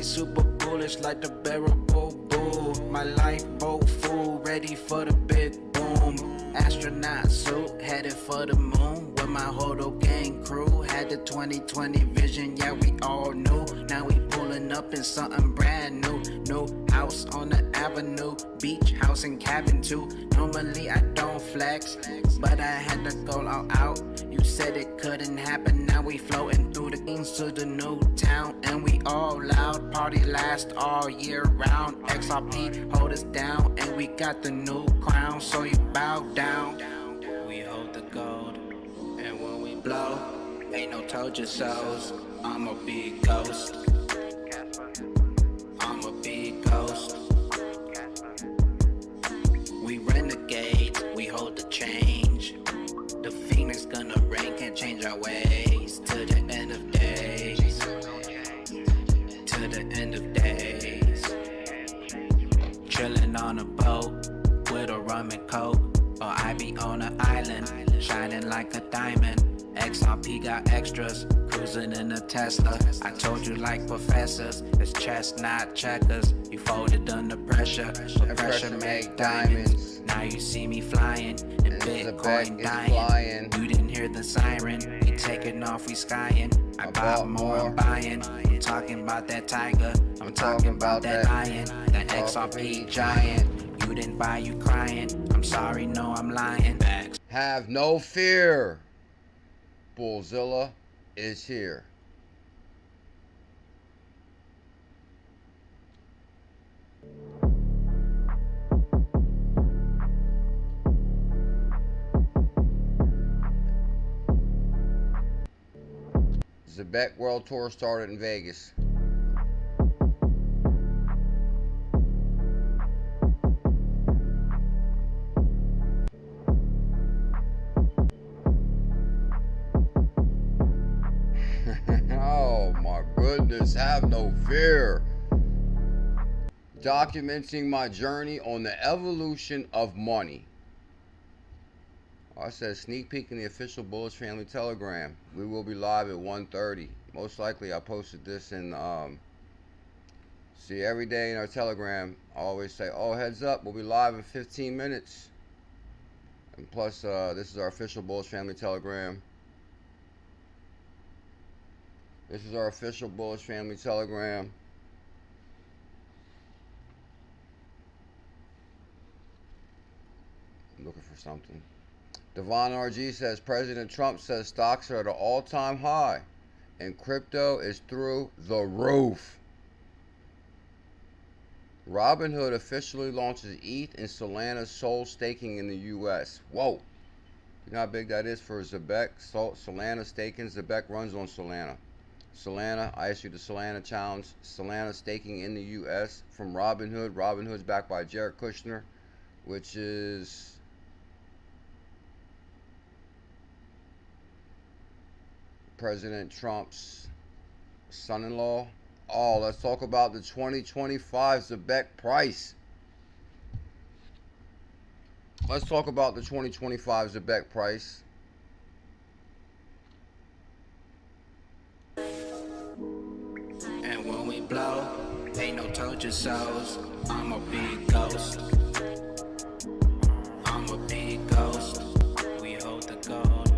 super bullish like the bearable bull. My lifeboat full, ready for the big boom. Astronaut suit, headed for the moon. With my whole gang crew, had the 2020 vision, yeah we all knew. Now we pulling up in something brand new. New house on the avenue, beach house and cabin too. Normally I don't flex, but I had to go all out. You said it couldn't happen, now we floating through the kings to the new town. And we all loud, party last all year round. XRP hold us down, and we got the new crown. So you bow down, we hold the gold. And when we blow, ain't no told you so's. I'm a big ghost, I'm a big ghost. We renegade, we hold the change. The phoenix gonna reign, can't change our ways. To the end of days, to the end of days. Chillin' on a boat with a rum and coke, or I be on an island, shining like a diamond. XRP got extras, cruising in a Tesla. I told you like professors, it's chess not checkers. You folded under pressure, but pressure make diamonds. Now you see me flying, and Bitcoin dying. You didn't hear the siren, we taking off, we skying. I bought more, I'm buying. I'm talking about that tiger, I'm talking about that lion, that XRP giant. You didn't buy, you crying. I'm sorry, no, I'm lying. Have no fear. Bullzilla is here. Zebec World Tour started in Vegas. Oh my goodness, have no fear. Documenting my journey on the evolution of money. I said sneak peek in the official Bullish Family Telegram. We will be live at 1:30. Most likely I posted this in see every day in our Telegram. I always say, oh, heads up, we'll be live in 15 minutes. And plus this is our official Bullish Family Telegram. This is our official Bullish Family Telegram. I'm looking for something. Devon RG says President Trump says stocks are at an all-time high and crypto is through the roof. Robinhood officially launches ETH and Solana Sol staking in the US. Whoa. You know how big that is for ZBCN? Solana staking. ZBCN runs on Solana. Solana, I issued the Solana challenge. Solana staking in the US from Robinhood. Robinhood's backed by Jared Kushner, which is President Trump's son-in-law. Oh, let's talk about the 2025 ZBCN price. Let's talk about the 2025 ZBCN price. And when we blow, ain't no told you so's. I'm a big ghost, I'm a big ghost. We hold the gold.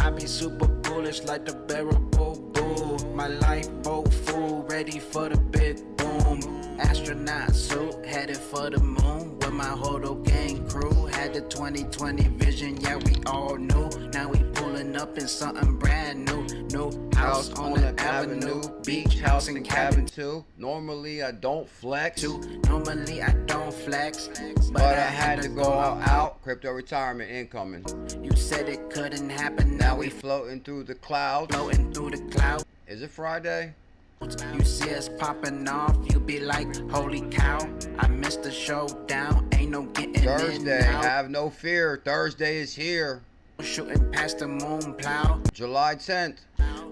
I be super bullish like the bearable bull. My lifeboat full, ready for the big boom. Astronaut suit, headed for the moon. With my whole gang crew, had the 2020 vision, yeah we all knew. Now we pulling up in something brand new. New house on the avenue, beach house and cabin too. Normally I don't flex. Normally I don't flex, but I had to go all out. Crypto retirement incoming. You said it couldn't happen, now we floating through the clouds. Floating through the cloud. Is it Friday? You see us popping off, you be like, holy cow, I missed the showdown, ain't no getting Thursday, in now. Have no fear, Thursday is here. Shooting past the moon plow. July 10th.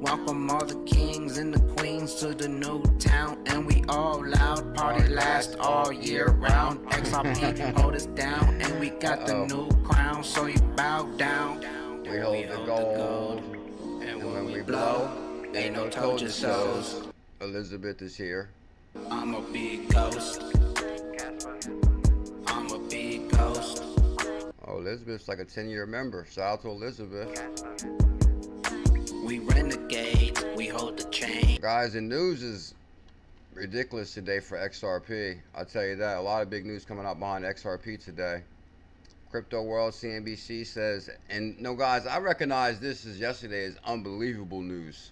Welcome all the kings and the queens to the new town. And we all loud, party last all year round. XRP hold us down, and we got the new crown. So you bow down. We hold the gold. And when we blow, ain't no told you so's. Elizabeth is here. I'm a big ghost. I'm a big ghost. Oh, Elizabeth's like a 10-year member. Shout out to Elizabeth. We renegade, we hold the chain. Guys, the news is ridiculous today for XRP. I'll tell you that. A lot of big news coming out behind XRP today. Crypto World CNBC says, and no guys, I recognize this as yesterday as unbelievable news.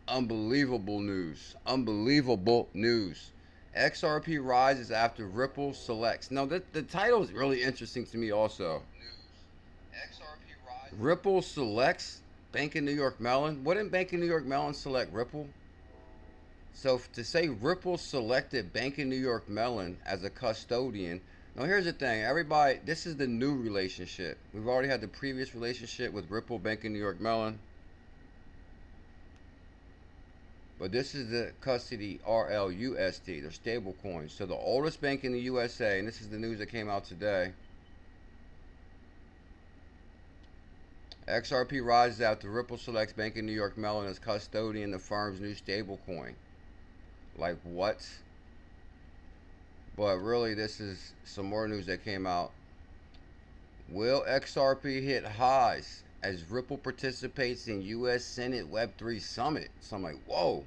Unbelievable news. Unbelievable news. XRP rises after Ripple selects. Now, the title is really interesting to me also. XRP rises. Ripple selects Bank of New York Mellon. Wouldn't Bank of New York Mellon select Ripple? So to say Ripple selected Bank of New York Mellon as a custodian. Now, here's the thing. Everybody, this is the new relationship. We've already had the previous relationship with Ripple, Bank of New York Mellon. But this is the custody RLUSD, their stable coins. So the oldest bank in the USA, and this is the news that came out today. XRP rises after Ripple selects Bank of New York Mellon as custodian of the firm's new stable coin. Like what? But really, this is some more news that came out. Will XRP hit highs as Ripple participates in U.S. Senate Web3 Summit? So I'm like, whoa.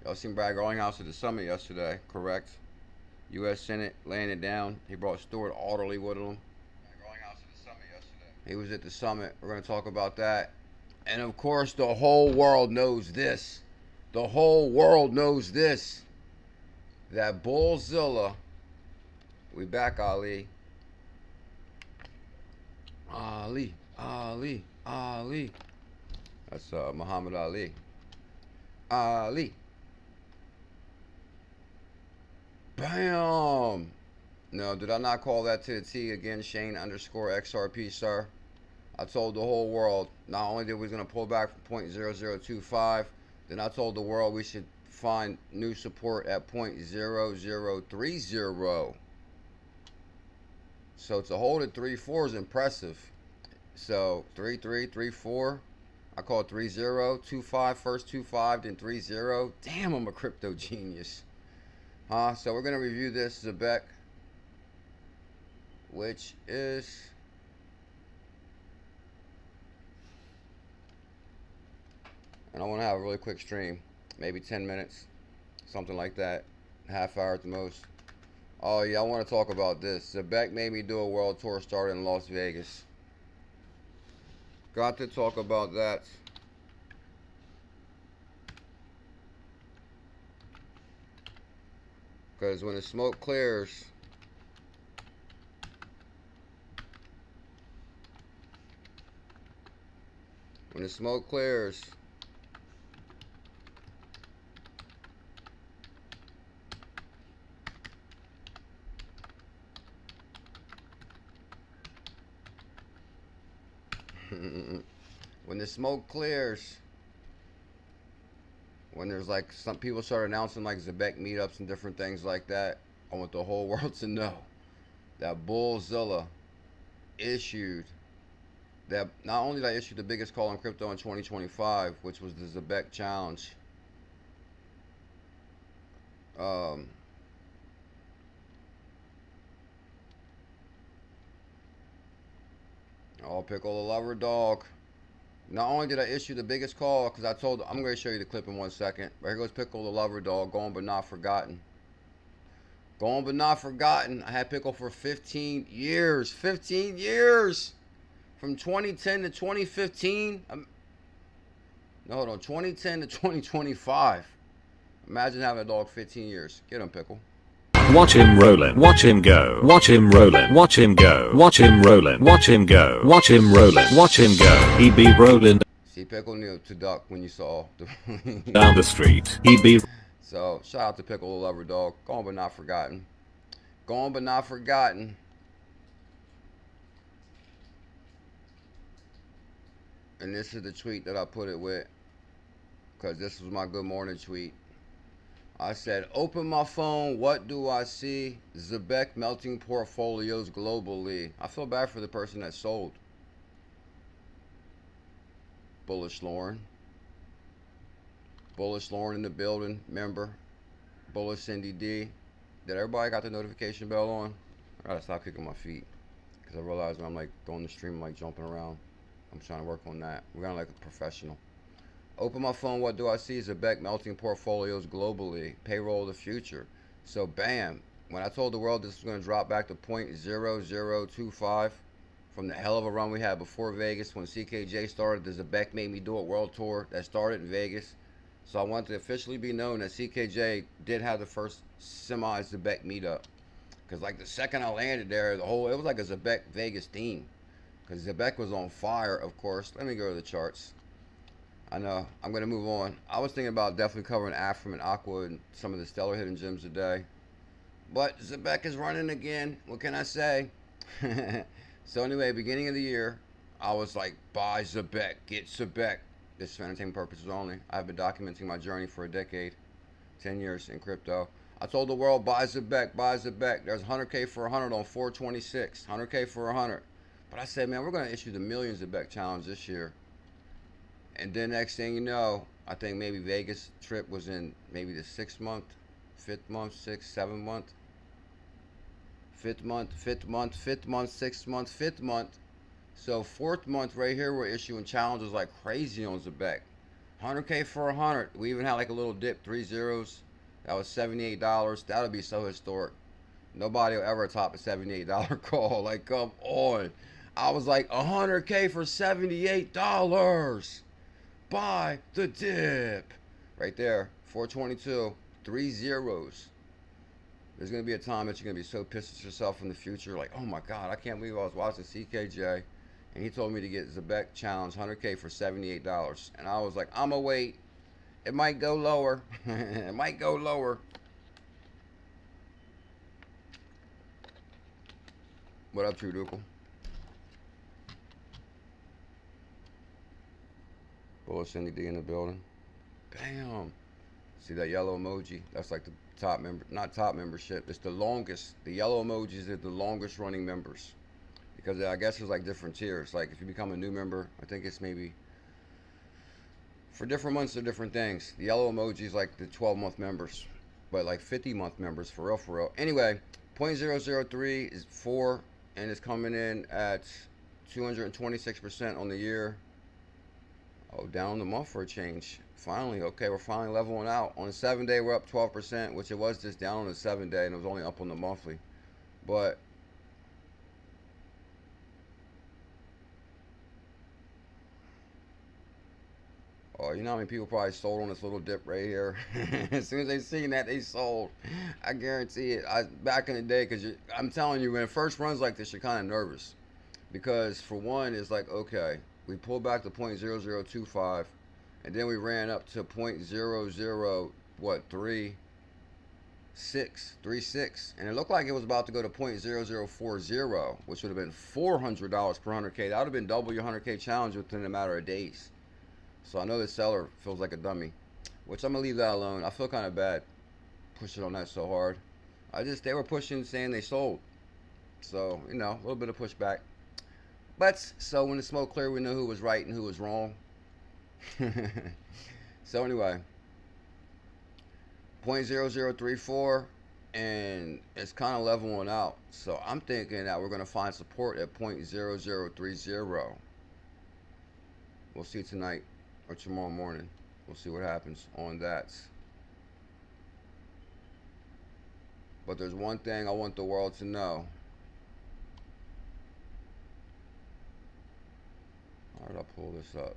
Y'all seen Brad Garlinghouse at the summit yesterday, correct? U.S. Senate laying it down. He brought Stuart Alderley with him. He was at the summit. We're going to talk about that. And of course, the whole world knows this. The whole world knows this. That Bullzilla. We back, Ali. Ali. That's Muhammad Ali. Ali. Bam. No, did I not call that to the T again? Shane _XRP, sir. I told the whole world, not only did we going to pull back from 0.0025, then I told the world we should find new support at 0.0030. So to hold at 3.4 is impressive. So 3.3, 3.4. I call it 3.0, 2.5, first 2.5, then 3.0. Damn, I'm a crypto genius. Huh? So we're going to review this ZBCN, which is and I want to have a really quick stream, maybe 10 minutes, something like that, half hour at the most. Oh yeah, I want to talk about this. ZBCN made me do a world tour started in Las Vegas. Got to talk about that. Because when the smoke clears, when the smoke clears, when the smoke clears, when there's like some people start announcing like ZBCN meetups and different things like that, I want the whole world to know that Bullzilla issued that. Not only did I issue the biggest call on crypto in 2025, which was the ZBCN challenge, oh, Pickle the Lover Dog. Not only did I issue the biggest call, because I told, I'm going to show you the clip in 1 second. But here goes Pickle the Lover Dog, going but not forgotten. Going but not forgotten. I had Pickle for 15 years. 15 years! From 2010 to 2015. No, hold on. 2010 to 2025. Imagine having a dog 15 years. Get him, Pickle. Watch him rollin', watch him go, watch him rollin', watch him go, watch him rollin', watch him go, watch him rollin', watch him go. He be rollin' See, Pickle knew to duck when you saw the down the street. He be. So, shout out to Pickle the Lover Dog. Gone but not forgotten. Gone but not forgotten. And this is the tweet that I put it with, because this was my good morning tweet. I said, open my phone, what do I see? ZBCN melting portfolios globally. I feel bad for the person that sold. Bullish Lauren. Bullish Lauren in the building, member. Bullish Cindy D. Did everybody got the notification bell on? I gotta stop kicking my feet because I realize when I'm like throwing the stream, I'm like jumping around. I'm trying to work on that. We're gonna like a professional. Open my phone. What do I see? Zebec melting portfolios globally. Payroll of the future. So bam. When I told the world this was gonna drop back to 0.0025 from the hell of a run we had before Vegas when CKJ started the Zebec Made Me Do It World Tour that started in Vegas. So I want to officially be known that CKJ did have the first semi-Zebec meetup. Because like the second I landed there, it was like a Zebec Vegas theme. Because Zebec was on fire, of course. Let me go to the charts. I know, I'm going to move on. I was thinking about definitely covering Afram and Aqua and some of the stellar hidden gems today. But Zebec is running again. What can I say? So anyway, beginning of the year, I was like, buy Zebec, get Zebec. This is for entertainment purposes only. I've been documenting my journey for a decade, 10 years in crypto. I told the world, buy Zebec, buy Zebec. There's 100K for 100 on 426, 100K for 100. But I said, man, we're going to issue the million Zebec challenge this year. And then next thing you know, I think maybe Vegas trip was in maybe the 6th month, 5th month, 6th, 7th month, 5th month, 5th month, 5th month, 6th month, 5th month. So 4th month right here, we're issuing challenges like crazy on Zebec. 100K for 100. We even had like a little dip, 3 zeros. That was $78. That would be so historic. Nobody will ever top a $78 call. Like, come on. I was like, 100K for $78. Buy the dip. Right there, 422, 3 zeros. There's going to be a time that you're going to be so pissed at yourself in the future. Like, oh my God, I can't believe I was watching CKJ. And he told me to get Zebec challenge 100K for $78. And I was like, I'm going to wait. It might go lower. It might go lower. What up, True Duple? Bullish Cindy D in the building. Bam. See that yellow emoji? That's like the top member, not top membership. It's the longest. The yellow emojis are the longest running members. Because I guess there's like different tiers. Like if you become a new member, I think it's maybe for different months or different things. The yellow emoji is like the 12-month members, but like 50-month members for real, for real. Anyway, 0.003 is 4, and it's coming in at 226% on the year. Oh, down the month for a change. Finally, okay, we're finally leveling out. On the 7-day, we're up 12%, which it was just down on the 7-day, and it was only up on the monthly. But oh, you know how many people probably sold on this little dip right here? As soon as they seen that, they sold. I guarantee it. Back in the day, because I'm telling you, when it first runs like this, you're kind of nervous. Because for one, it's like, okay, we pulled back to 0.0025, and then we ran up to 36, and it looked like it was about to go to 0.0040, which would have been $400 per 100K. That would have been double your 100K challenge within a matter of days. So I know the seller feels like a dummy, which I'm gonna leave that alone. I feel kind of bad pushing on that so hard. They were pushing, saying they sold. So, you know, a little bit of pushback. But, so when the smoke cleared, we knew who was right and who was wrong. So anyway, 0.0034, and it's kind of leveling out. So I'm thinking that we're going to find support at 0.0030. We'll see tonight or tomorrow morning. We'll see what happens on that. But there's one thing I want the world to know. How did I pull this up?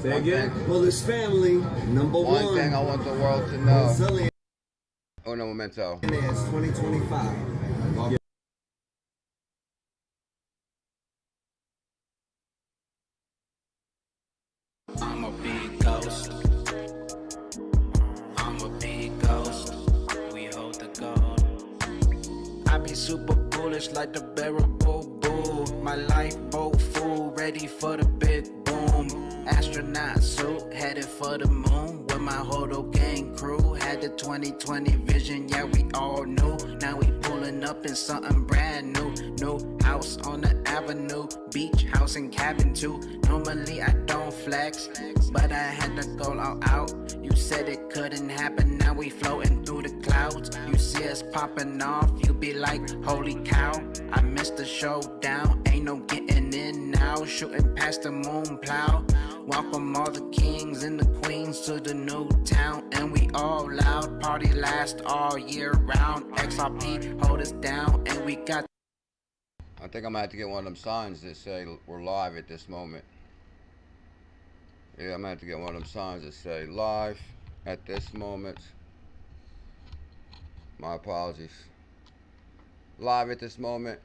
Say again? Bullish family, number one. One thing I want the world to know. Resilient. Oh no, memento. It's 2025. I'm a big ghost. I'm a big ghost. We hold the gold. I be super bullish like the bearable bull. My lifeboat full, ready for the big boom. Astronaut suit, headed for the moon. With with my whole gang crew. Had the 2020 vision, yeah, we all knew. Now we pulling up in something brand new. New house on the avenue, beach house and cabin too. Normally I don't flex, but I had to go all out. You said it couldn't happen, now we floating through the clouds. You see us popping off, you be like, holy cow. I missed the showdown, ain't no getting in now. Shooting past the moon plow. Welcome all the kings and the queens to the new town. And we all loud, party last all year round. XRP hold us down and we got. I think I'm gonna have to get one of them signs that say we're live at this moment. Yeah, I'm gonna have to get one of them signs that say live at this moment. My apologies. Live at this moment.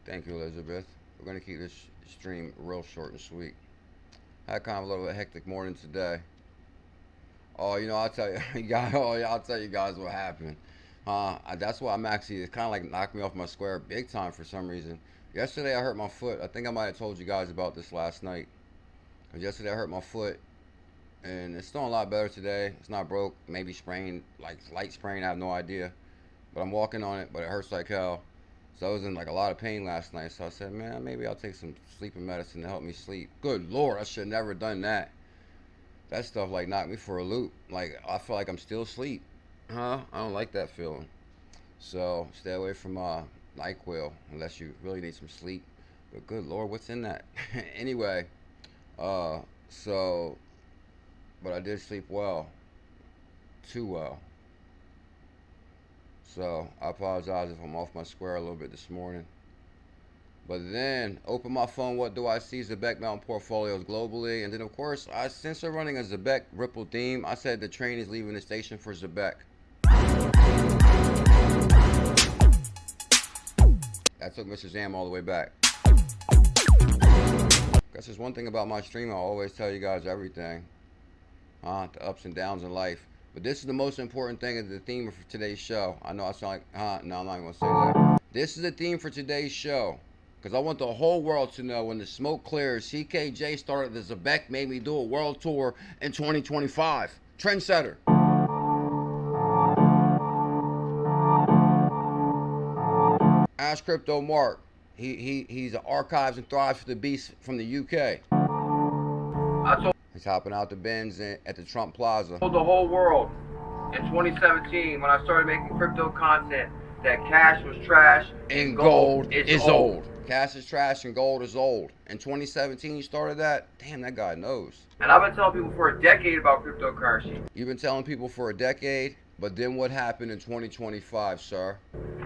Thank you, Elizabeth. We're going to keep this stream real short and sweet. I had kind of a little hectic morning today. Oh, you know, I'll tell you guys. I'll tell you guys what happened. That's why I'm actually, it's kind of like knocked me off my square big time for some reason. Yesterday I hurt my foot. I think I might have told you guys about this last night. Because yesterday I hurt my foot, and it's still a lot better today. It's not broke, maybe sprained, like light sprain. I have no idea. But I'm walking on it, but it hurts like hell. So I was in like a lot of pain last night. So I said, man, maybe I'll take some sleeping medicine to help me sleep. Good Lord, I should have never done that. That stuff like knocked me for a loop. Like I feel like I'm still asleep. I don't like that feeling. So stay away from NyQuil unless you really need some sleep. But good Lord, what's in that? Anyway, but I did sleep well. Too well. So I apologize if I'm off my square a little bit this morning. But then open my phone, what do I see? Zebec Mountain portfolios globally. And then of course, since they're running a Zebec Ripple theme, I said the train is leaving the station for Zebec. That took Mr. Zam all the way back. Guess there's one thing about my stream, I'll always tell you guys everything. The ups and downs in life. But this is the most important thing, is the theme for today's show. I know I sound like, no, I'm not going to say that. This is the theme for today's show. Because I want the whole world to know when the smoke clears, CKJ started the Zebec Made Me Do a world tour in 2025. Trendsetter. Ask Crypto Mark. He's an archives and thrives for the beast from the UK. He's hopping out the Benz at the Trump Plaza. Told the whole world in 2017 when I started making crypto content that cash was trash and gold is old. Cash is trash and gold is old. In 2017 you started that? Damn, that guy knows. And I've been telling people for a decade about cryptocurrency. You've been telling people for a decade, but then what happened in 2025, sir?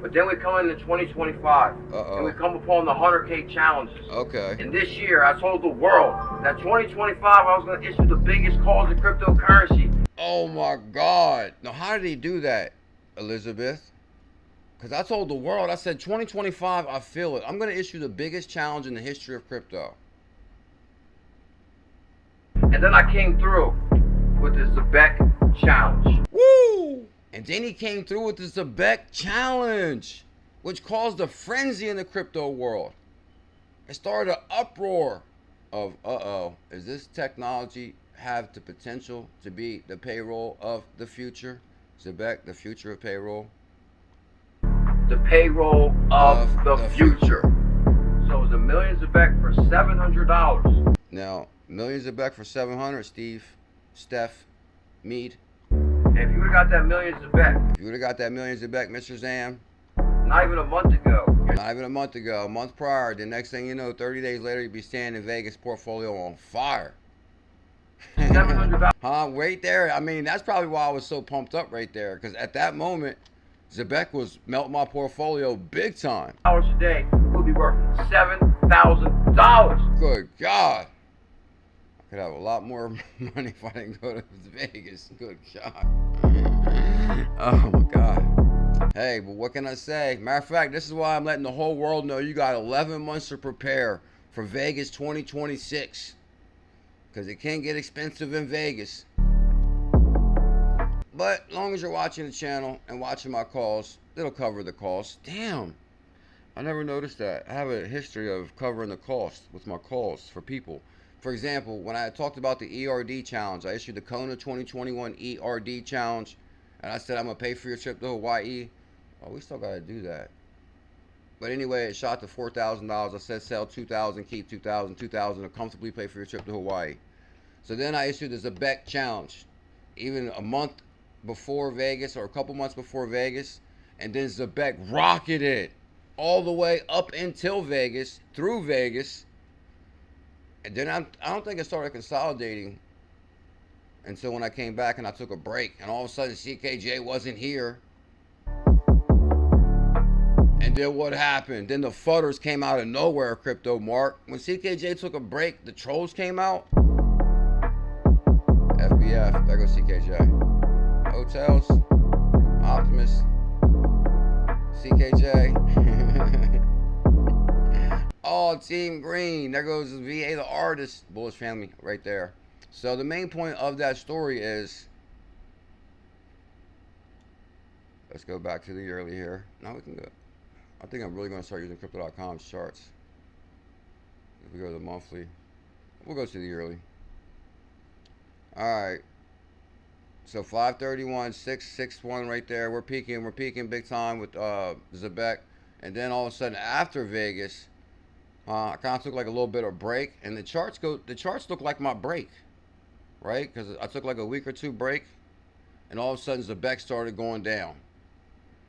But then we come into 2025, and we come upon the 100K challenges. Okay. And this year, I told the world that 2025, I was going to issue the biggest calls in cryptocurrency. Oh my God. Now, how did he do that, Elizabeth? Because I told the world, I said 2025, I feel it. I'm going to issue the biggest challenge in the history of crypto. And then I came through with the Zebec challenge. Woo! And then he came through with the Zebec challenge, which caused a frenzy in the crypto world. It started an uproar of, is this technology have the potential to be the payroll of the future? Zebec, the future of payroll? The payroll of the future. So it was $1 million Zebec for $700. Now, millions Zebec for 700, Steph, Mead. If you would have got that million Zebec. If you would have got that million Zebec, Mr. Zam. Not even a month ago. Not even a month ago. A month prior. The next thing you know, 30 days later, you'd be standing in Vegas portfolio on fire. $700. Right there. I mean, that's probably why I was so pumped up right there. Because at that moment, Zebec was melting my portfolio big time. A day would be worth $7,000. Good God. Could have a lot more money if I didn't go to Vegas. Good God. Oh my God. Hey, but what can I say? Matter of fact, this is why I'm letting the whole world know you got 11 months to prepare for Vegas 2026. Because it can get expensive in Vegas. But as long as you're watching the channel and watching my calls, it'll cover the cost. Damn. I never noticed that. I have a history of covering the cost with my calls for people. for example, when I talked about the ERD challenge, I issued the Kona 2021 ERD challenge, and I said I'm gonna pay for your trip to Hawaii. Oh, we still gotta do that. But anyway, it shot to $4,000. I said sell 2,000, keep 2,000, 2,000 to comfortably pay for your trip to Hawaii. So then I issued the Zebec challenge, even a month before Vegas or a couple months before Vegas, and then Zebec rocketed all the way up until Vegas, through Vegas, and then I don't think it started consolidating until when I came back and I took a break, and all of a sudden CKJ wasn't here. And then what happened? Then the fudders came out of nowhere, Crypto Mark. When CKJ took a break, the trolls came out. FBF, there goes CKJ. Hotels, Optimus, CKJ. Oh, Team Green. There goes VA, the artist. Bullish family right there. So the main point of that story is, let's go back to the yearly here. Now we can go. I think I'm really going to start using Crypto.com's charts. If we go to the monthly, we'll go to the yearly. All right. So 531, 661 right there. We're peaking big time with Zebec. And then all of a sudden after Vegas, I kind of took like a little bit of break, and the charts look like my break, right? Because I took like a week or two break, and all of a sudden Zebec started going down.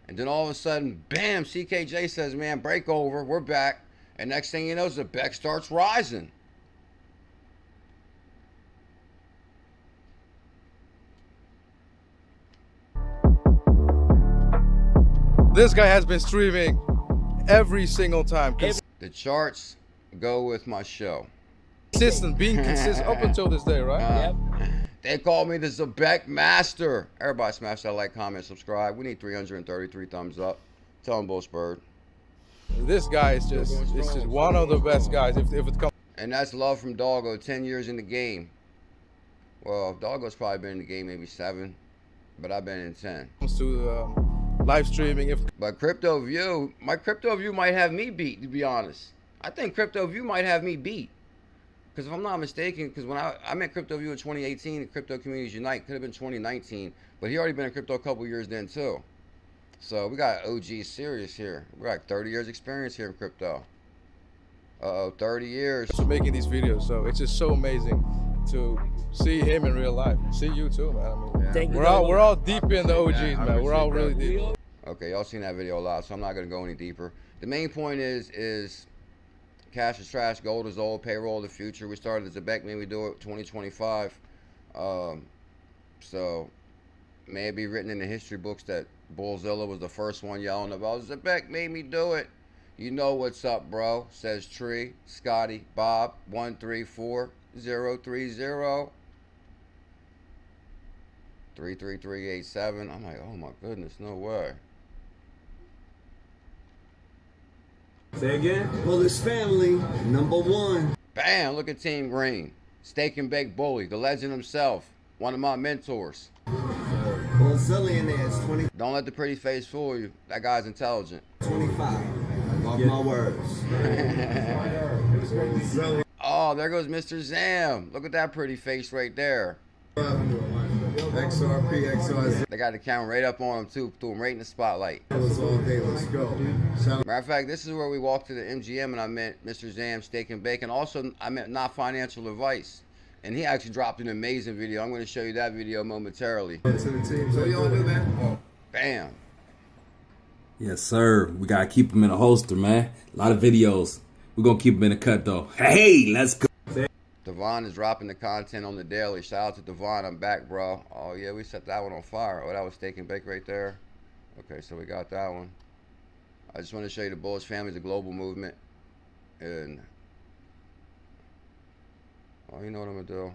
And then all of a sudden, bam, CKJ says, man, break over, we're back. And next thing you know, Zebec starts rising. This guy has been streaming every single time. The charts go with my show. Consistent, being consistent up until this day, right? Yep. They call me the Zebec Master. Everybody smash that like, comment, subscribe. We need 333 thumbs up. Tell them Bull Spurred. This guy is just one of the best guys if it comes. And that's love from Doggo, 10 years in the game. Well, Doggo's probably been in the game maybe 7, but I've been in 10. Comes to live streaming. But Crypto View, my Crypto View might have me beat, to be honest. I think Crypto View might have me beat. Because if I'm not mistaken, because when I met Crypto View in 2018, Crypto Communities Unite, could have been 2019, but he already been in crypto a couple years then too. So we got OG serious here. We got 30 years experience here in crypto. 30 years. So making these videos, so it's just so amazing to see him in real life. See you too, man. I mean, we're all deep in the OGs, man. We're all really deep. Okay, y'all seen that video a lot, so I'm not gonna go any deeper. The main point is cash is trash, gold is old, payroll the future. We started the Zebec, maybe do it 2025. So may it be written in the history books that Bullzilla was the first one yelling about Zebec made me do it. You know what's up, bro, says Tree, Scotty, Bob, 134030. 33387. I'm like, oh my goodness, no way. Say again? Bullish family, #1. Bam, look at Team Green. Steak and Bake Bully, the legend himself, one of my mentors. Bullzillion is 20. Don't let the pretty face fool you. That guy's intelligent. 25. Off my words. Oh, there goes Mr. Zam. Look at that pretty face right there. XRP, XRZ. They got the camera right up on him too, threw him right in the spotlight. All day, let's go. Matter of fact, this is where we walked to the MGM and I met Mr. Zam, Steak and Bake, and also I met Not Financial Advice. And he actually dropped an amazing video. I'm going to show you that video momentarily. To the team. So what you want to do, man? Bam. Yes, sir. We got to keep them in a holster, man. A lot of videos. We're going to keep them in a cut, though. Hey, let's go. Devon is dropping the content on the daily. Shout out to Devon. I'm back, bro. Oh, yeah, we set that one on fire. Oh, that was Steak and Bake right there. Okay, so we got that one. I just want to show you the Bullish family is a global movement. And, oh, you know what I'm going to do?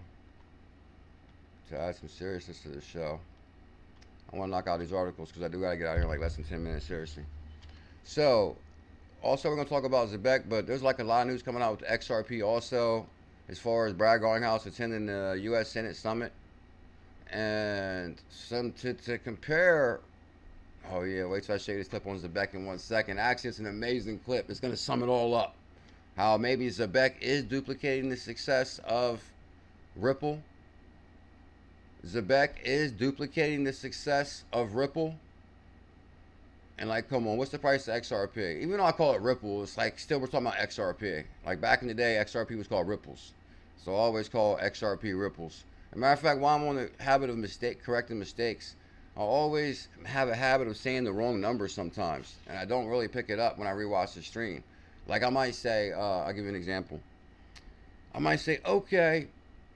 To add some seriousness to the show. I want to knock out these articles because I do got to get out of here in like less than 10 minutes, seriously. So, also we're going to talk about Zebec, but there's like a lot of news coming out with the XRP also. As far as Brad Garlinghouse attending the U.S. Senate Summit. And some to compare, oh yeah, wait till I show you this clip on Zebec in 1 second. Actually, it's an amazing clip. It's going to sum it all up. how maybe Zebec is duplicating the success of Ripple. Zebec is duplicating the success of Ripple. And like, come on, what's the price of XRP? Even though I call it Ripple, it's like still we're talking about XRP. Like back in the day, XRP was called Ripples. So I always call XRP Ripples. As a matter of fact, while I'm on the habit of correcting mistakes, I always have a habit of saying the wrong number sometimes. And I don't really pick it up when I rewatch the stream. Like I might say, I'll give you an example. I might say, okay,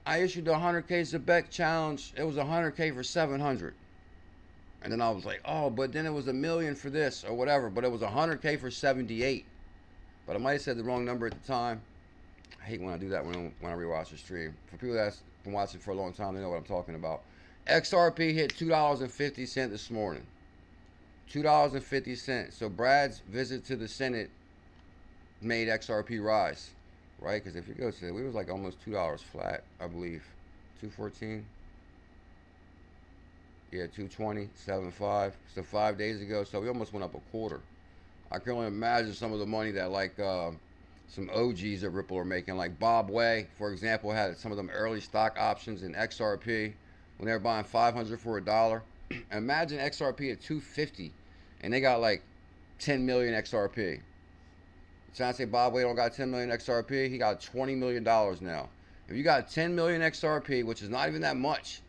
I issued the 100K Zebec challenge. It was 100K for 700. And then I was like, oh, but then it was $1 million for this or whatever. But it was 100K for 78. But I might have said the wrong number at the time. I hate when I do that when I rewatch the stream. For people that's been watching for a long time, they know what I'm talking about. XRP hit $2.50 this morning. $2.50. So Brad's visit to the Senate made XRP rise, right? Because if you go to it, we was like almost $2 flat, I believe. 214. Yeah, 220, 7.5. So 5 days ago, so we almost went up a quarter. I can only imagine some of the money that like some OGs at Ripple are making. Like Bob Way, for example, had some of them early stock options in XRP when they were buying 500 for $1. Imagine XRP at 250, and they got like 10 million XRP. You trying to say Bob Way don't got 10 million XRP? He got $20 million now. If you got 10 million XRP, which is not even that much,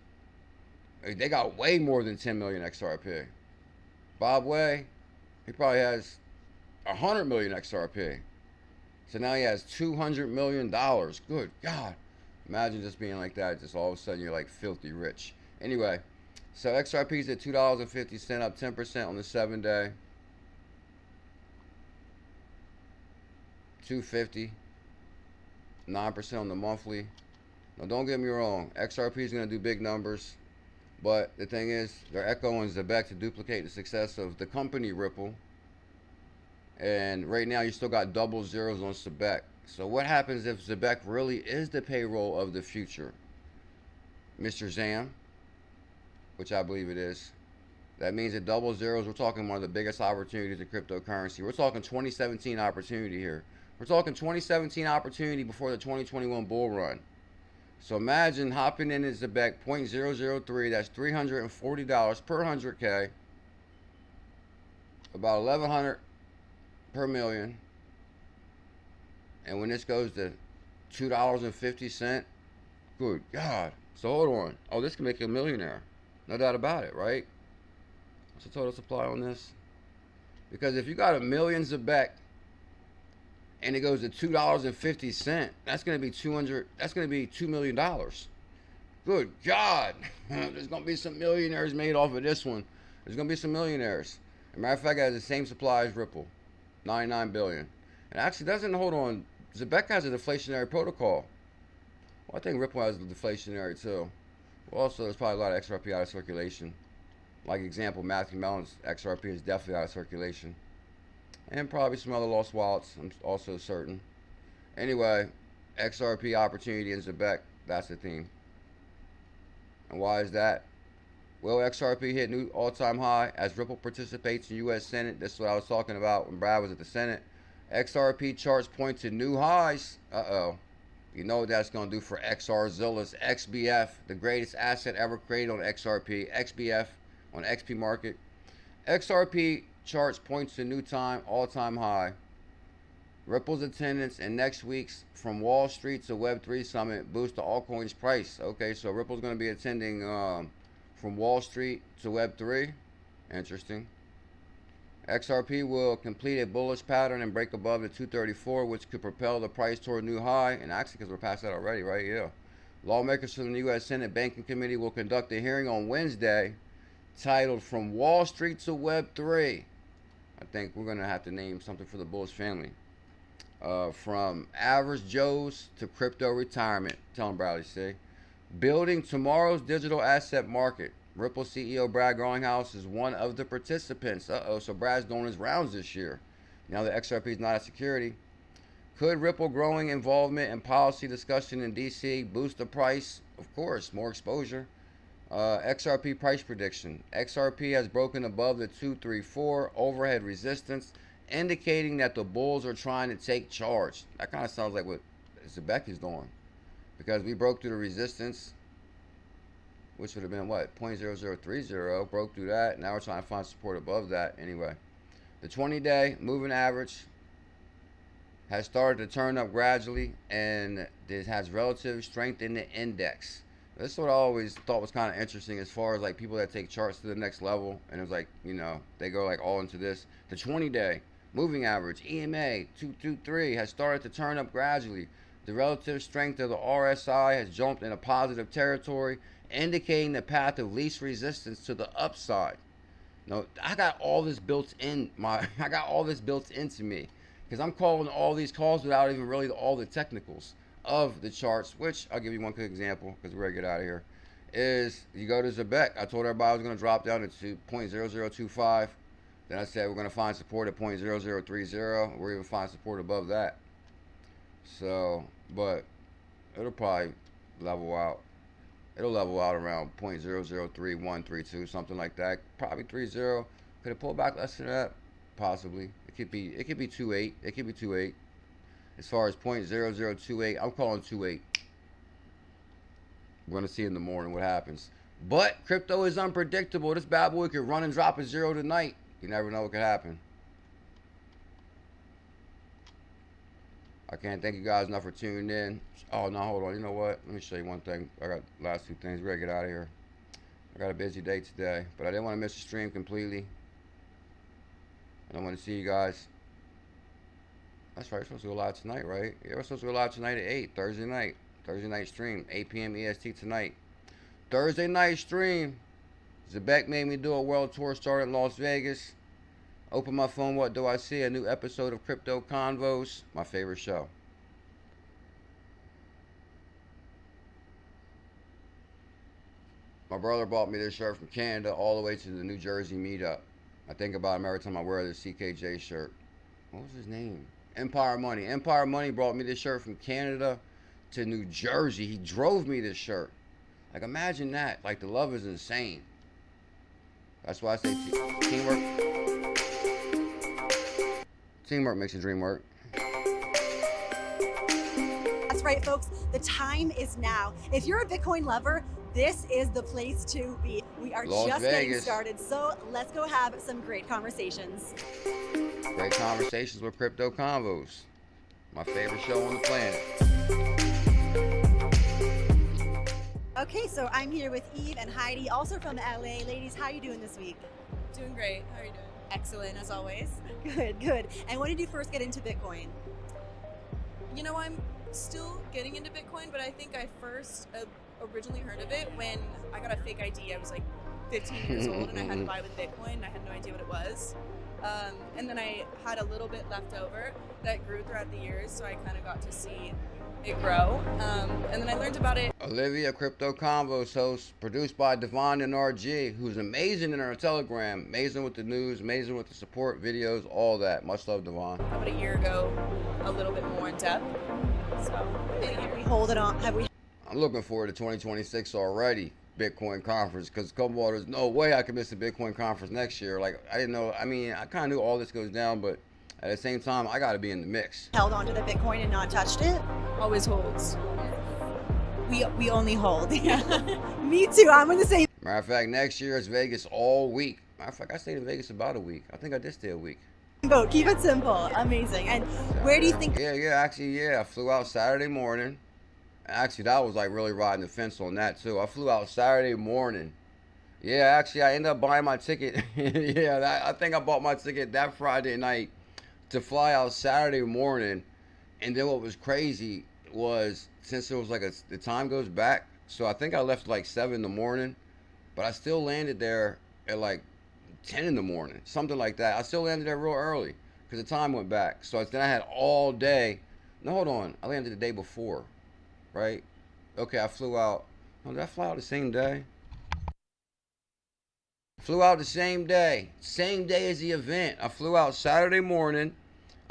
they got way more than 10 million XRP. Bob Way, he probably has 100 million XRP. So now he has $200 million. Good God. Imagine just being like that. Just all of a sudden you're like filthy rich. Anyway, so XRP is at $2.50, up 10% on the 7-day. 250. 9% on the monthly. Now don't get me wrong. XRP is going to do big numbers. But the thing is, they're echoing Zebec to duplicate the success of the company Ripple. And right now, you still got double zeros on Zebec. So what happens if Zebec really is the payroll of the future? Mr. Zam, which I believe it is. That means at double zeros, we're talking one of the biggest opportunities in cryptocurrency. We're talking 2017 opportunity here. We're talking 2017 opportunity before the 2021 bull run. So imagine hopping in at Zebec 0.003, that's $340 per 100K, about $1,100 per million. And when this goes to $2.50, good God. So hold on. Oh, this can make you a millionaire. No doubt about it, right? What's the total supply on this? Because if you got 1 million Zebec and it goes to $2.50, that's going to be $2 million. Good God. There's going to be some millionaires made off of this one. There's going to be some millionaires. As a matter of fact, it has the same supply as Ripple, 99 billion. And actually doesn't, hold on, Zebec has a deflationary protocol. Well, I think Ripple has a deflationary too. Well, also, there's probably a lot of XRP out of circulation. Like example, Matthew Mellon's XRP is definitely out of circulation. And probably some other lost wallets, I'm also certain. Anyway, XRP opportunity in Zebec, that's the theme. And why is that? Will XRP hit new all-time high as Ripple participates in U.S. Senate? This is what I was talking about when Brad was at the Senate. XRP charts point to new highs. Uh-oh. You know what that's going to do for XRZilla's XBF, the greatest asset ever created on XRP. XBF on Xpmarket. XRP charts points to new all-time high. Ripple's attendance in next week's From Wall Street to Web3 Summit boosts the altcoin's price. Okay, so Ripple's going to be attending From Wall Street to Web3. Interesting. XRP will complete a bullish pattern and break above the 234, which could propel the price toward a new high. And actually, because we're past that already, right? Yeah. Lawmakers from the U.S. Senate Banking Committee will conduct a hearing on Wednesday titled From Wall Street to Web3. I think we're going to have to name something for the Bullish family. From average Joes to crypto retirement. Tell them, Bradley, see. Building tomorrow's digital asset market. Ripple CEO Brad Garlinghouse is one of the participants. Uh-oh, so Brad's doing his rounds this year. Now that XRP is not a security. Could Ripple growing involvement and policy discussion in D.C. boost the price? Of course, more exposure. XRP price prediction. XRP has broken above the 234 overhead resistance indicating that the bulls are trying to take charge. That kind of sounds like what ZBCN is doing, because we broke through the resistance, which would have been what, 0.0030, broke through that. Now we're trying to find support above that. Anyway, the 20-day moving average has started to turn up gradually, and it has relative strength in the index. This is what I always thought was kind of interesting, as far as like people that take charts to the next level, and it's like, you know, they go like all into this. The 20-day moving average, EMA 223, has started to turn up gradually. The relative strength of the RSI has jumped into positive territory, indicating the path of least resistance to the upside. Now, I got all this built in I got all this built into me, because I'm calling all these calls without even really all the technicals of the charts, which I'll give you one quick example, because we're gonna get out of here. Is you go to ZBCN, I told everybody I was gonna drop down to 0.0025. Then I said we're gonna find support at 0.0030. We're even find support above that. So, but it'll probably level out. It'll level out around 0.003132, something like that. Probably 30. Could it pull back less than that? Possibly. It could be 2.8. It could be 2.8. As far as 0.0028, I'm calling 2.8. We're gonna see in the morning what happens. But crypto is unpredictable. This bad boy could run and drop a zero tonight. You never know what could happen. I can't thank you guys enough for tuning in. Oh no, hold on. You know what? Let me show you one thing. I got last two things. We're gonna get out of here. I got a busy day today, but I didn't want to miss the stream completely. I don't want to see you guys. That's right, we're supposed to go live tonight, right? Yeah, we're supposed to go live tonight at 8, Thursday night. Thursday night stream, 8 p.m. EST tonight. Thursday night stream. ZBCN made me do a world tour, started in Las Vegas. Open my phone, what do I see? A new episode of Crypto Convos, my favorite show. My brother bought me this shirt from Canada all the way to the New Jersey meetup. I think about him every time I wear this CKJ shirt. What was his name? Empire Money. Empire Money brought me this shirt from Canada to New Jersey. He drove me this shirt. Like, imagine that. Like, the love is insane. That's why I say teamwork. Teamwork makes the dream work. That's right, folks. The time is now. If you're a Bitcoin lover, this is the place to be. We are Las just Vegas. getting started, so let's go have some great conversations. Great conversations with Crypto Convos. My favorite show on the planet. Okay, so I'm here with Eve and Heidi, also from LA. Ladies, how are you doing this week? Doing great. How are you doing? Excellent, as always. Good, good. And when did you first get into Bitcoin? You know, I'm still getting into Bitcoin, but I think I first originally heard of it when I got a fake ID. I was like 15 years old and I had to buy with Bitcoin and I had no idea what it was. And then I had a little bit left over that grew throughout the years, so I kind of got to see it grow. And then I learned about it. Olivia, Crypto Convos host, produced by Devon and RG, who's amazing in our Telegram, amazing with the news, amazing with the support videos, all that. Much love, Devon. About a year ago, a little bit more in depth. So, Have we hold it on? Have we? I'm looking forward to 2026 already. Bitcoin conference, because there's no way I could miss a Bitcoin conference next year. Like, I didn't know. I mean, I kind of knew all this goes down, but at the same time, I got to be in the mix. Held on to the Bitcoin and not touched it? always holds. We only hold. Yeah. Me too. I'm in the same. Matter of fact, next year is Vegas all week. Matter of fact, I stayed in Vegas about a week. I think I did stay a week. boat. Keep it simple. Amazing. And where do you think? Yeah. I flew out Saturday morning. Actually, that was like really riding the fence on that too. I flew out Saturday morning. Yeah, actually, I ended up buying my ticket. I think I bought my ticket that Friday night to fly out Saturday morning. And then what was crazy was, since it was like the time goes back, so I think I left like 7 in the morning, but I still landed there at like 10 in the morning, something like that. I still landed there real early because the time went back. So then I had all day. No, hold on. I landed the day before, right? Okay, I flew out. Oh, did I fly out the same day? Flew out the same day as the event. I flew out Saturday morning.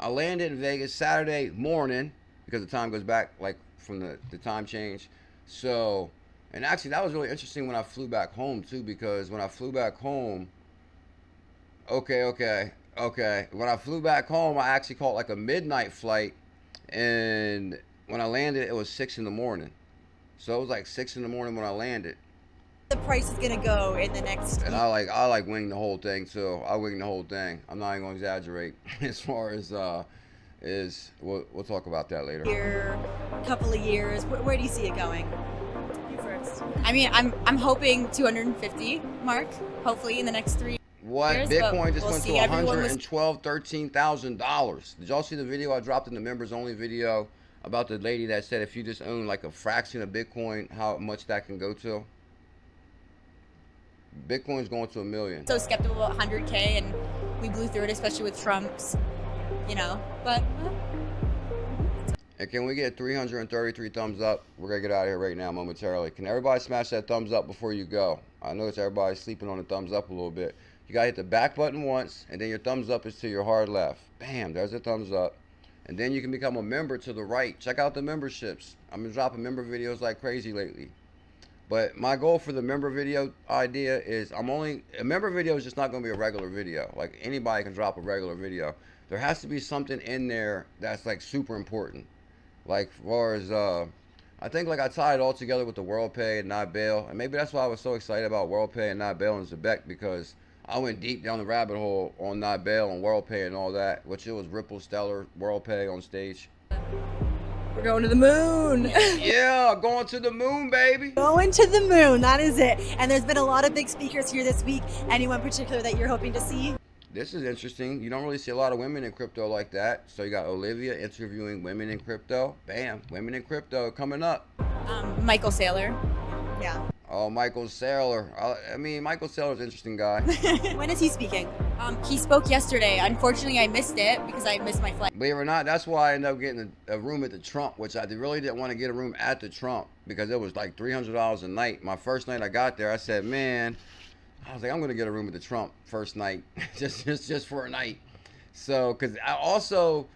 I landed in Vegas Saturday morning because the time goes back like from the time change. So, and actually that was really interesting when I flew back home too, because when I flew back home, okay, Okay, when I flew back home, I actually caught like a midnight flight, and when I landed, it was 6 in the morning. So it was like 6 in the morning when I landed. The price is gonna go in the next. And I like wing the whole thing too. I wing the whole thing. I'm not even gonna exaggerate as far as we'll talk about that later. Year, couple of years. Where do you see it going? You first. I mean, I'm hoping 250 mark. Hopefully in the next 3 What? years. Bitcoin just we'll went to see. $113,000. Did y'all see the video I dropped in the members only video about the lady that said if you just own like a fraction of Bitcoin, how much that can go to? Bitcoin's going to $1 million. So skeptical about 100K, and we blew through it, especially with Trump's, you know. But and can we get 333 thumbs up? We're gonna get out of here right now momentarily. Can everybody smash that thumbs up before you go? I notice everybody's sleeping on the thumbs up a little bit. You gotta hit the back button once, and then your thumbs up is to your hard left. Bam, there's a thumbs up. And then you can become a member to the right. Check out the memberships. I've been dropping member videos like crazy lately. But my goal for the member video idea is a member video is just not going to be a regular video. Like anybody can drop a regular video. There has to be something in there that's like super important. Like as far as I think like I tied it all together with the WorldPay and not bail. And maybe that's why I was so excited about WorldPay and not bail and ZBCN, because I went deep down the rabbit hole on not bail and WorldPay and all that, which it was Ripple, Stellar, WorldPay on stage. We're going to the moon. Yeah, going to the moon, baby. Going to the moon, that is it. And there's been a lot of big speakers here this week. Anyone particular that you're hoping to see? This is interesting. You don't really see a lot of women in crypto like that. So you got Olivia interviewing women in crypto. Bam, women in crypto coming up. Michael Saylor. Yeah. Oh, Michael Saylor. I mean, Michael Saylor's an interesting guy. When is he speaking? He spoke yesterday. Unfortunately, I missed it because I missed my flight. Believe it or not, that's why I ended up getting a room at the Trump, which I really didn't want to get a room at the Trump because it was like $300 a night. My first night I got there, I said, man, I was like, I'm going to get a room at the Trump first night, just for a night. So, because I also,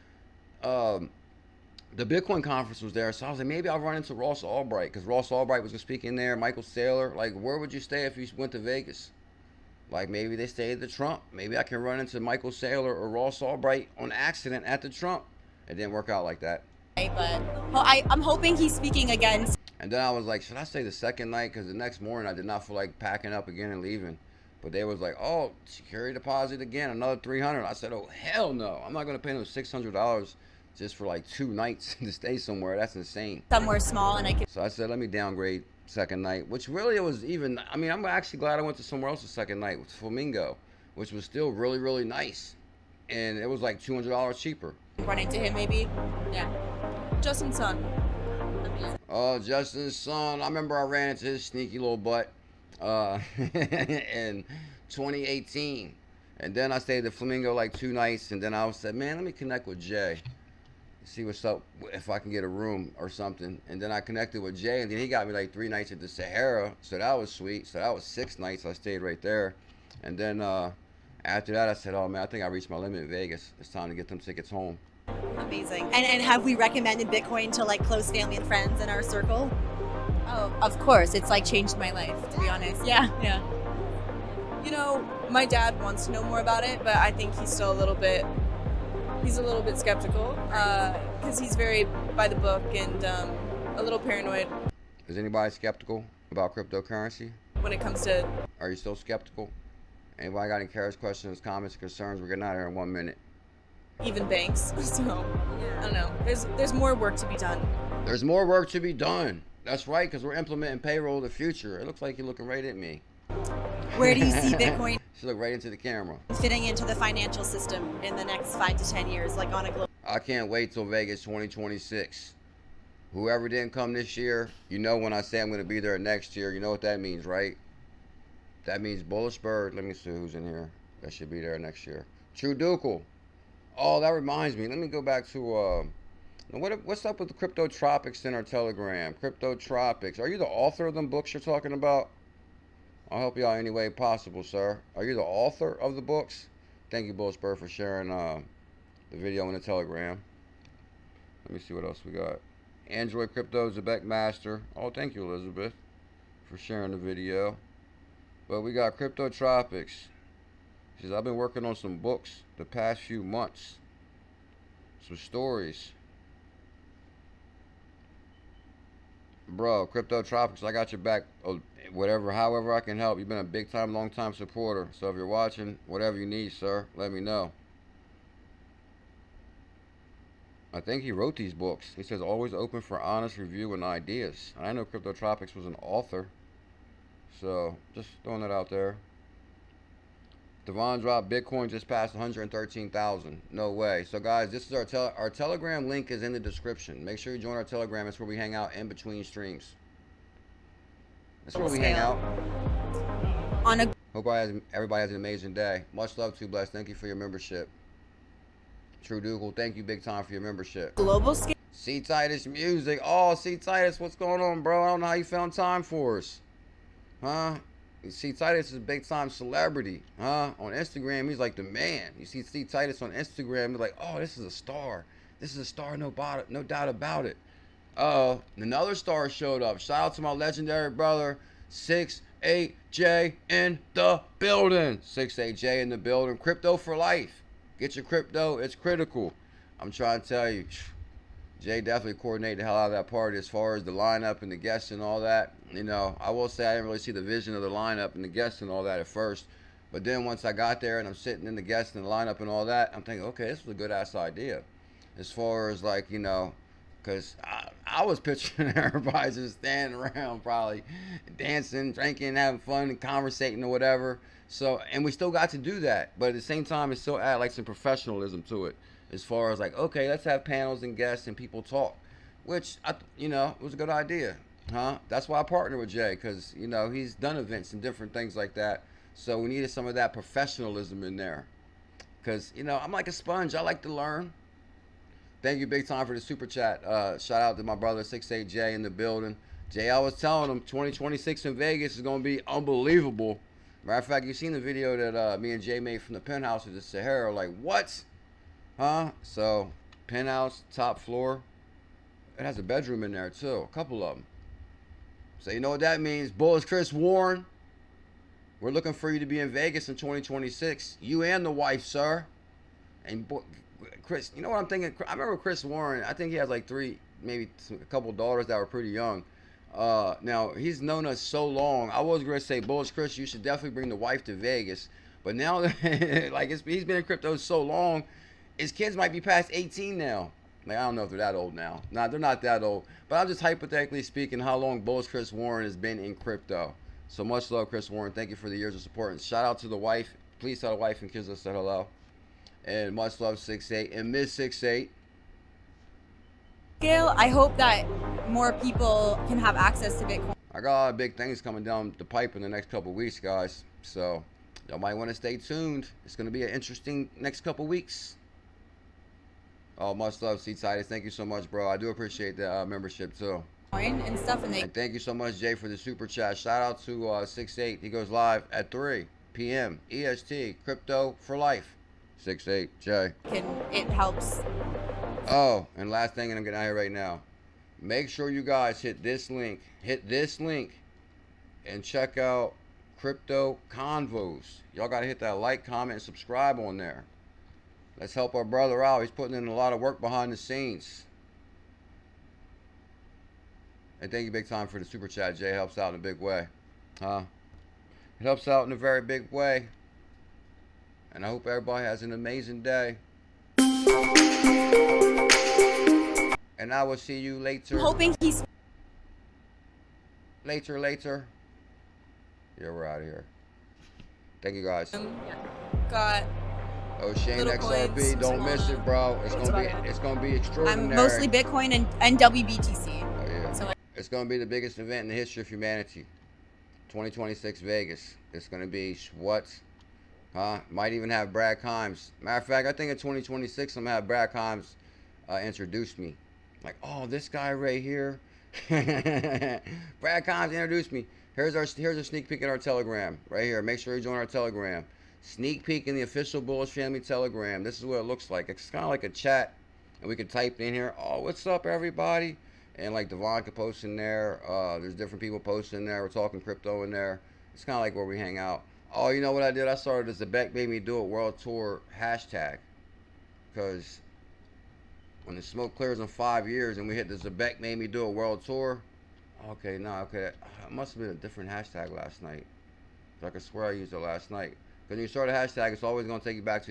the Bitcoin conference was there, so I was like, maybe I'll run into Ross Albright, because Ross Albright was going to speak in there, Michael Saylor. Like, where would you stay if you went to Vegas? Like, maybe they stayed at the Trump. Maybe I can run into Michael Saylor or Ross Albright on accident at the Trump. It didn't work out like that. But I'm hoping he's speaking again. And then I was like, should I stay the second night? Because the next morning I did not feel like packing up again and leaving. But they was like, oh, security deposit again, another $300. I said, oh, hell no. I'm not going to pay them $600 just for like 2 nights to stay somewhere. That's insane. Somewhere small, and I could. So I said, let me downgrade second night, which really was even, I mean, I'm actually glad I went to somewhere else the second night, with Flamingo, which was still really, really nice. And it was like $200 cheaper. Run into him maybe. Yeah. Justin's son. Oh, Justin's son. I remember I ran into his sneaky little butt in 2018. And then I stayed at Flamingo like 2 nights, and then I said, man, let me connect with Jay. See what's up, if I can get a room or something. And then I connected with Jay, and then he got me like 3 nights at the Sahara, so that was sweet. So that was 6 nights I stayed right there. And then after that I said, oh man, I think I reached my limit in Vegas. It's time to get them tickets home. Amazing. And have we recommended Bitcoin to like close family and friends in our circle? Oh, of course. It's like changed my life, to be honest. Yeah. You know, my dad wants to know more about it, but I think he's still a little bit skeptical because he's very by the book and a little paranoid. Is anybody skeptical about cryptocurrency? When it comes to... Are you still skeptical? Anybody got any curious questions, comments, concerns? We're getting out of here in 1 minute. Even banks. So, I don't know. There's more work to be done. There's more work to be done. That's right, because we're implementing payroll of the future. It looks like you're looking right at me. Where do you see Bitcoin She looked right into the camera. fitting into the financial system in the next 5 to 10 years, like on a global? I can't wait till Vegas 2026. Whoever didn't come this year, you know when I say I'm going to be there next year, you know what that means, right? That means Bullish Bird. Let me see who's in here. That should be there next year. True Ducal. Oh, that reminds me. Let me go back to... what's up with the Cryptotropics in our Telegram? Cryptotropics. Are you the author of them books you're talking about? I'll help you out any way possible, sir. Are you the author of the books? Thank you, Bullish Bird, for sharing the video in the Telegram. Let me see what else we got. Android Crypto, Zebec Master. Oh, thank you, Elizabeth, for sharing the video. But we got Cryptotropics. He says, I've been working on some books the past few months. Some stories. Bro, Crypto Tropics, I got your back. Whatever, however I can help. You've been a big time, long time supporter. So if you're watching, whatever you need, sir, let me know. I think he wrote these books. He says, always open for honest review and ideas. I know Crypto Tropics was an author. So, just throwing that out there. Devon dropped Bitcoin just past 113,000. No way. So, guys, this is our Telegram link is in the description. Make sure you join our Telegram. It's where we hang out in between streams. That's where we hang out. Hope everybody has an amazing day. Much love to Bless. Thank you for your membership. True Dougal, thank you big time for your membership. Global scale. C Titus Music. Oh, C Titus, what's going on, bro? I don't know how you found time for us. Huh? You see Titus is a big time celebrity. Huh? On Instagram, he's like the man. You see C Titus on Instagram, you're like, oh, this is a star. This is a star, no doubt about it. Another star showed up. Shout out to my legendary brother, 68J in the building. 68J in the building. Crypto for life. Get your crypto, it's critical. I'm trying to tell you, Jay definitely coordinated the hell out of that party as far as the lineup and the guests and all that. You know, I will say I didn't really see the vision of the lineup and the guests and all that at first. But then once I got there and I'm sitting in the guests and the lineup and all that, I'm thinking, okay, this was a good ass idea. As far as like, you know, because I was picturing everybody just standing around probably dancing, drinking, having fun and conversating or whatever. So, and we still got to do that, but at the same time, it still add like some professionalism to it, as far as like, okay, let's have panels and guests and people talk, which you know, was a good idea, huh? That's why I partnered with Jay, because you know he's done events and different things like that, so we needed some of that professionalism in there, because you know I'm like a sponge, I like to learn. Thank you big time for the super chat. Shout out to my brother 68J in the building. Jay, I was telling him 2026 in Vegas is gonna be unbelievable. Matter of fact, you seen the video that me and Jay made from the penthouse of the Sahara. Like, what? Huh? So, penthouse, top floor. It has a bedroom in there, too. A couple of them. So, you know what that means? Bullis Chris Warren. We're looking for you to be in Vegas in 2026. You and the wife, sir. And Chris, you know what I'm thinking? I remember Chris Warren. I think he has like maybe a couple daughters that were pretty young. Now he's known us so long. I was gonna say, Bullish Chris, you should definitely bring the wife to Vegas. But now, like he's been in crypto so long, his kids might be past 18 now. Like I don't know if they're that old now. Nah, they're not that old. But I'm just hypothetically speaking, how long Bullish Chris Warren has been in crypto. So much love, Chris Warren. Thank you for the years of support. And shout out to the wife. Please tell the wife and kids I said hello. And much love, 68 and Miss 68. Scale, I hope that more people can have access to Bitcoin. I got a lot of big things coming down the pipe in the next couple of weeks, guys. So y'all might want to stay tuned. It's going to be an interesting next couple of weeks. Oh, much love, C Titus. Thank you so much, bro. I do appreciate the membership too. And stuff, and thank you so much, Jay, for the super chat. Shout out to 68. He goes live at 3 p.m. EST. Crypto for life. 68 Jay. It helps. Oh, and last thing, and I'm getting out of here right now. Make sure you guys hit this link. Hit this link and check out Crypto Convos. Y'all got to hit that like, comment, and subscribe on there. Let's help our brother out. He's putting in a lot of work behind the scenes. And thank you big time for the super chat. Jay helps out in a big way. Huh? It helps out in a very big way. And I hope everybody has an amazing day. And I will see you later. I'm hoping he's... Later. Yeah, we're out of here. Thank you, guys. Got... Oh, Shane XRP, don't miss it, bro. It's gonna be extraordinary. I'm mostly Bitcoin and WBTC. Oh, yeah. So it's gonna be the biggest event in the history of humanity. 2026 Vegas. It's gonna be what? Huh? Might even have Brad Kimes. Matter of fact, I think in 2026 I'm gonna have Brad Kimes introduce me. Like, oh, this guy right here. Brad Kimes introduced me. Here's a sneak peek at our Telegram right here. Make sure you join our Telegram. Sneak peek in the official Bullish Family Telegram. This is what it looks like. It's kind of like a chat, and we could type in here, oh, what's up, everybody? And like Devon could post in there. There's different people posting in there. We're talking crypto in there. It's kind of like where we hang out. Oh, you know what I did? I started the Zebec Made Me Do It World Tour hashtag. Because when the smoke clears in 5 years and we hit the Zebec Made Me Do It World Tour, okay, no, okay, it must have been a different hashtag last night. I could swear I used it last night. Because when you start a hashtag, it's always going to take you back to